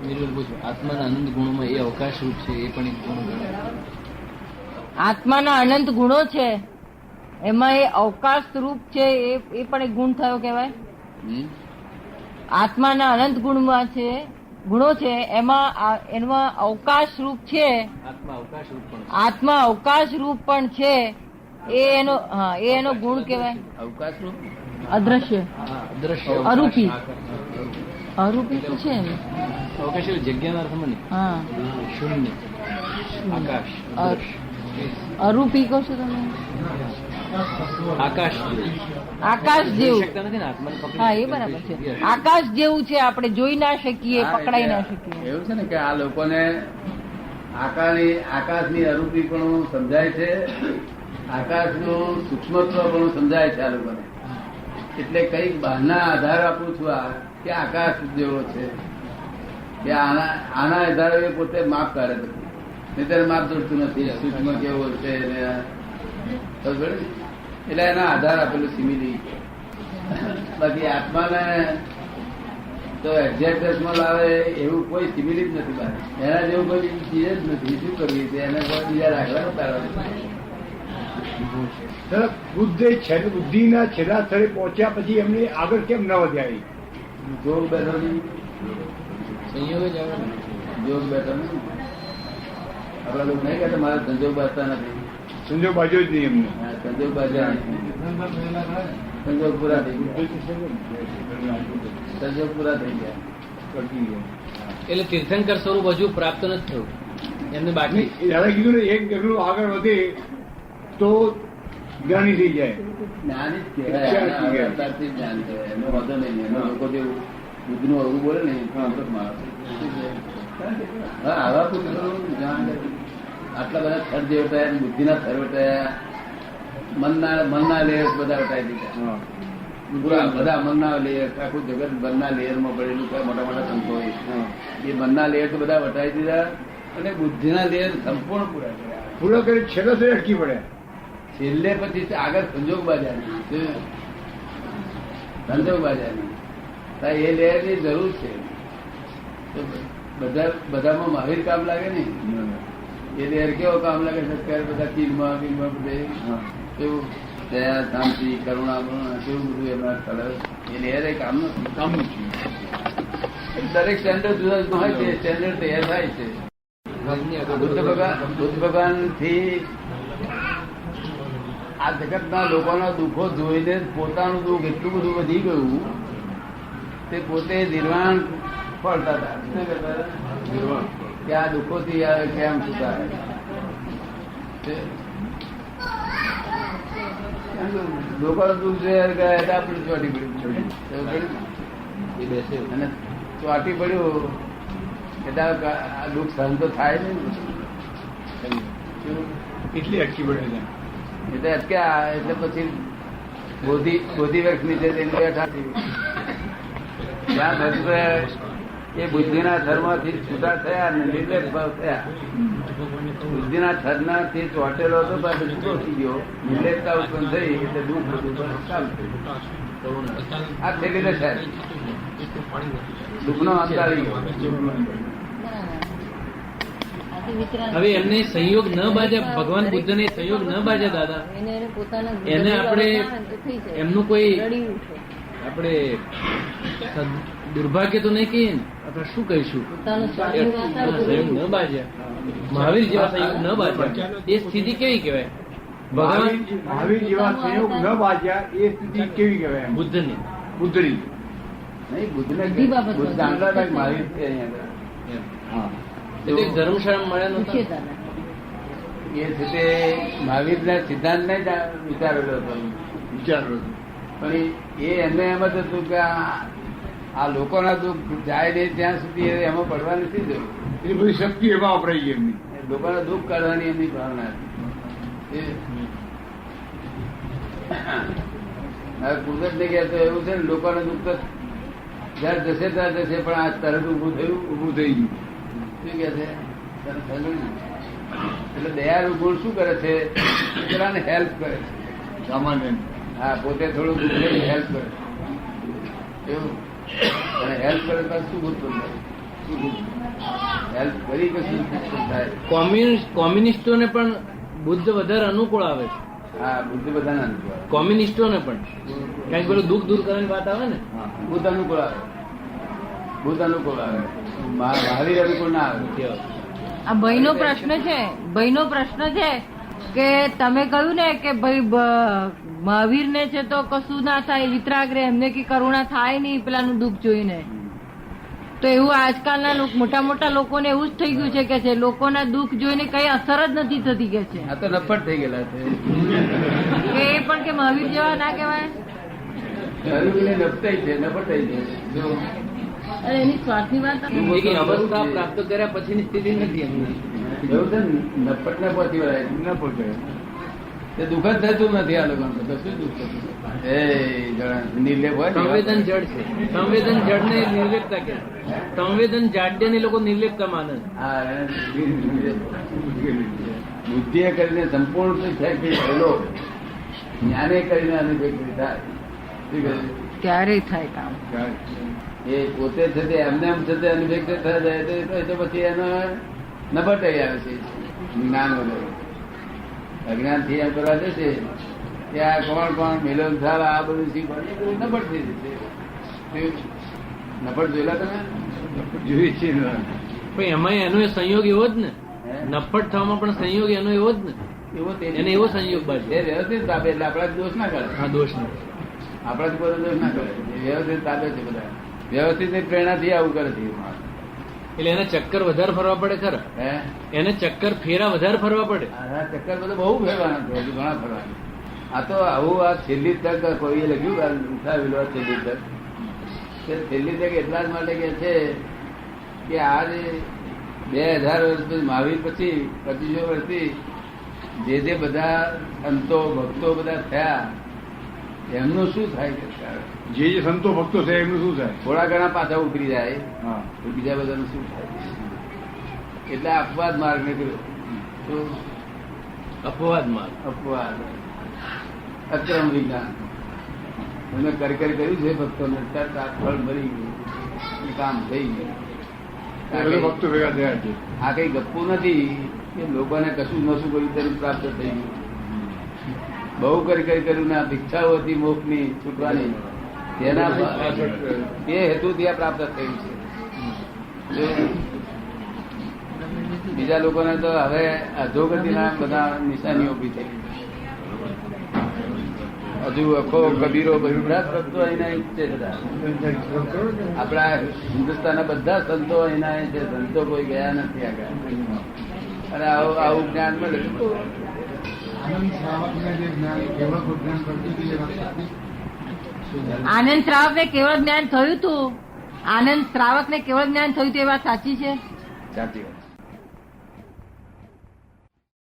આત્માના અનંત ગુણોમાં એ અવકાશ રૂપ છે, એ પણ એક ગુણ ગણાય. આત્માના અનંત ગુણો છે એમાં એ અવકાશ રૂપ છે, એ પણ એક ગુણ થયો કહેવાય. આત્માના અનંત ગુણમાં છે, ગુણો છે એમાં અવકાશ રૂપ છે. આત્મા અવકાશ રૂપ પણ છે. એ એનો ગુણ કહેવાય. અવકાશ રૂપ અદ્રશ્ય, અદ્રશ્ય, અરૂપી. અરૂપી તો છે ને. અવકાશ એટલે જગ્યાના અર્થમાં નહીં. હા, શૂન્ય, આકાશ, અરૂપી કહો છો તમે. આકાશ, આકાશ જેવું. નથી ને આત્માને પકડી. હા, એ બરાબર છે. આકાશ જેવું છે, આપણે જોઈ ના શકીએ, પકડાઈ ના શકીએ. એવું છે ને કે આ લોકોને આકાશની અરૂપી પણ સમજાય છે, આકાશનું સૂક્ષ્મત્વ પણ સમજાય છે આ લોકોને. એટલે કઈક બહારના આધાર આપું છું આ કે આકાશ જેવો છે, કે આના આધારે પોતે માપ કાઢે પછી. નહીતર માપ જોડતું નથી સૂક્ષ્મ કેવો છે એટલે એના આધાર આપેલું સિમિલી. બાકી આત્માને તો એક્ઝેક્ટમાં લાવે એવું કોઈ સિમિલી જ નથી બહાર. એના જેવું કોઈ ચીજ જ નથી. શું કરવી છે એને બીજા રાખવાનું કારણ. બુદ્ધિના છેલ્લા સ્થળે પહોંચ્યા પછી એમને આગળ કેમ ન વધ્યા? જોગ બેઠો નહીં, સંયોગ જ આવે ને. જોગ બેઠો નહીં. આપડા લોકો નહીં કહેતા મારા સંજોગ બાજતા નથી. સંજોગ બાજુ જ નહીં એમને. સંજોગ બાજ્યા સંજોગ પૂરા થઈ ગયા. સંજોગ પૂરા થઈ ગયા. એટલે તીર્થંકર સ્વરૂપ હજુ પ્રાપ્ત નથી થયું એમને બાકી. દાદા કીધું ને એક ડગલું આગળ વધે તો જ્ઞાની થઈ જાય. જ્ઞાની જ કહેવાય. અત્યારથી જ્ઞાન કહેવાય. એનો વાંધો નહીં. એનો લોકો જે બુદ્ધનું અવરું બોલે ને હા આવા પુસ્તકો આટલા બધા થર જે વટાયા, બુદ્ધિના થર વટાયા, મનના લેયર બધા વટાઈ દીધા. બધા મનના લેયર, આખું જગત મનના લેયરમાં પડેલું મોટા મોટા સંતો હોય એ મનના લેયર તો બધા વટાઈ દીધા અને બુદ્ધિના લેયર સંપૂર્ણ પૂરા કર્યા. પૂરો કરી છેલ્લો તો અટકી પડ્યા. છેલ્લે પછી આગળ સંજોગ બાજારની સંજોગ બાજારની એ લેયર ની જરૂર છે. બધામાં મહાવીર કામ લાગે ને એ લેયર કેવો કામ લાગે છે? બધા ચીનમાં બધે એવું દયા, શાંતિ, કરુણા કેવું બધું એમના સ્થળ એ લેયર એ કામનું છે. દરેક સ્ટેન્ડર્ડ જુદા જુદા હોય છે. સ્ટેન્ડર્ડ તૈયાર થાય છે. બુદ્ધ ભગવાન થી આ જગતના લોકોના દુઃખો જોઈને પોતાનું દુઃખ એટલું બધું વધી ગયું તે પોતે નિર્વાણ પડતા હતા કે આ દુઃખોથી કેમ સુધારે. લોકોનું દુઃખ જોયા આપણે ચોટી પડ્યું અને ચોટી પડ્યું એટલે આ દુઃખ સહન તો થાય ને. કેટલી અટકી પડે એટલે અટક્યા એટલે પછી બોધી વૃક્ષ નીચે બેઠા. ત્યાં એ બુદ્ધિના ધર્મથી છૂટા થયા ને નિર્લેપ ભાવ થયા. બુદ્ધિના ધર્મથી ચોટેલો હતો તો છૂટો થઈ ગયો. નિર્લેપતા ઉત્પન્ન થઈ એટલે દુઃખ બધું કામ થયું. આ થયેલી દશા દુઃખનો અંત આવી ગયો. હવે એમને સંયોગ ન બાજ્યા, ભગવાન બુદ્ધ ને સંયોગ ન બાજ્યા દાદા, એને આપણે એમનું કોઈ આપણે દુર્ભાગ્ય તો નહીં કહીએ ને, આપણે શું કહીશું? સંયોગ ન બાજ્યા, મહાવીર જેવા સંયોગ ન બાજ્યા, એ સ્થિતિ કેવી કહેવાય? મહાવીર જેવા સંયોગ ન બાજ્યા એ સ્થિતિ કેવી કહેવાય? બુદ્ધની નહીં, બુદ્ધને બુદ્ધ જાણતા હતા મહાવીર છે અહીંયા. એટલે ધર્મશાળા મળ્યા નતા. એ છે તે મહાવીર ના સિદ્ધાંત ને વિચારેલો હતો. પણ એ એમને એમ જ હતું કે આ લોકોના દુઃખ જાય નહીં ત્યાં સુધી એમાં પડવા નથી જવું. એ બધી શક્તિ એમાં વપરાઈ ગઈ એમની. લોકોના દુઃખ કાઢવાની એમની ભાવના હતી. હવે કુદરત ને કહે તો એવું છે ને, લોકોના દુઃખ તો જયારે જશે ત્યાં જશે, પણ આ તરત ઊભું થયું, ઊભું થઈ ગયું. શું કે છે? એટલે દયાળુ ગુણ શું કરે છે? પેલાને હેલ્પ કરે છે. સામાન્ય હા, પોતે થોડું દુઃખ હેલ્પ કરે એવું. અને હેલ્પ કરે તો શું ઉત્પન્ન થાય? હેલ્પ કરી કશું થાય. કોમ્યુનિસ્ટોને પણ બુદ્ધ વધારે અનુકૂળ આવે છે. હા, બુદ્ધિ બધાને અનુકૂળ આવે. કોમ્યુનિસ્ટોને પણ કારણ કે પેલું દુઃખ દૂર કરવાની વાત આવે ને. હા, બુદ્ધ અનુકૂળ આવે. બુદ્ધ અનુકૂળ આવે. મહાવીર અનુકૂળ ના આવે. આ ભાઈનો પ્રશ્ન છે, ભાઈનો પ્રશ્ન છે કે તમે કહ્યું ને કે ભાઈ મહાવીર ને છે તો કશું ના થાય, વિતરાગ રે, એમને કે કરુણા થાય નહીં પેલાનું દુઃખ જોઈને. તો એવું આજકાલના મોટા મોટા લોકોને એવું જ થઈ ગયું છે કે છે લોકોના દુઃખ જોઈને કઈ અસર જ નથી થતી કે છે. આ તો નફટ થઈ ગયેલા છે. કે એ પણ કે મહાવીર જેવા ના કહેવાય. અનુકૂળ નફટાઈ છે, નફટાઈ છે. જો અરે એની સ્વાર્થની વાત એ અવસ્થા પ્રાપ્ત કર્યા પછીની સ્થિતિ નથી એમની. એવું છે ને, નફટ ને પહોંચી વળાય ન પહોંચે. તે દુઃખ જ થતું નથી આ લોકો. તો શું દુઃખ થતું? એ નિર્લેપ હોય ને, સંવેદન જડ છે. સંવેદન જડ ને નિર્લેપતા કે સંવેદન જાડ્ય ને લોકો નિર્લેપતા માને. હા, બુદ્ધિએ કરીને સંપૂર્ણ થયેલો, જ્ઞાને કરીને અનુભવી થાય. શું કહ્યું? ક્યારેય થાય કામ. એ પોતે છે તે એમને એમ છે તે અનુભવ થયા જાય તો પછી એનો નબટાઈ આવે છે જ્ઞાન વગર. અજ્ઞાન થી એમ કરવા જશે કે આ કોણ કોણ મિલન સાર આ બધું શીખવાનું નબટ થઈ જશે. નબટ જોયેલા તમે? જોઈ છે પણ એમાં એનો એ સંયોગ એવો જ ને, નફટ થવામાં પણ સંયોગ એનો એવો જ ને. એવો એને એવો સંયોગ બાજુ એ વ્યવસ્થિત તાપે એટલે આપણા દોષ ના કરે. હા, દોષ નહીં. આપણા જ બધો દોષ ના કરે. વ્યવસ્થિત તાપે છે બધા. વ્યવસ્થિત પ્રેરણાથી આવું કરે છે. એટલે એને ચક્કર વધારે ફરવા પડે ખરા. હે, એને ચક્કર ફેરા વધારે ફરવા પડે. આ ચક્કર બધું બહુ ફેરવાના છે, હજુ ઘણા ફરવાના. આ તો આવું આ છેલ્લી તક કોઈએ લખ્યું ઉઠાવેલું આ છેલ્લી તક. છેલ્લી તક એટલા જ માટે કે છે કે આ જે 2000 વર્ષ પછી મહાવીર પછી 2500 વર્ષથી જે બધા સંતો ભક્તો બધા થયા એમનું શું થાય છે? જે સંતો ભક્તો છે એમનું શું થાય? થોડા ઘણા પાછા ઉતરી જાય, હા, તો બીજા બધાનું શું થાય? એટલે અપવાદ માર્ગ નીકળ્યો. શું અપવાદમાં અપવાદ? અક્રમ વિજ્ઞાન એમને કરી કર્યું છે ભક્તોને, તરત આ ફળ મળી ગયું, કામ થઈ ગયું. ભક્તો ભેગા થયા છે. આ કઈ ગપ્પુ નથી કે લોકોને કશું નશું કર્યું તેનું પ્રાપ્ત થઈ ગયું. બહુ કર્યું ને આ ભિક્ષાઓ હતી મોક્ષની છૂટવાની, તેના એ હેતુ ત્યાં પ્રાપ્ત થયું છે. બીજા લોકોને તો હવે અધોગતિના બધા નિશાનીઓ ઉભી થઈ. હજુ અખો કબીરો બધા ભક્તો એના છે. બધા આપણા હિન્દુસ્તાનના બધા સંતો એના છે. સંતો કોઈ ગયા નથી આગળ. અને આવું જ્ઞાન મળે. આનંદ શ્રાવક ને કેવળ જ્ઞાન થયું હતું. આનંદ શ્રાવક ને કેવળ જ્ઞાન થયું હતું એ વાત સાચી છે? સાચી વાત.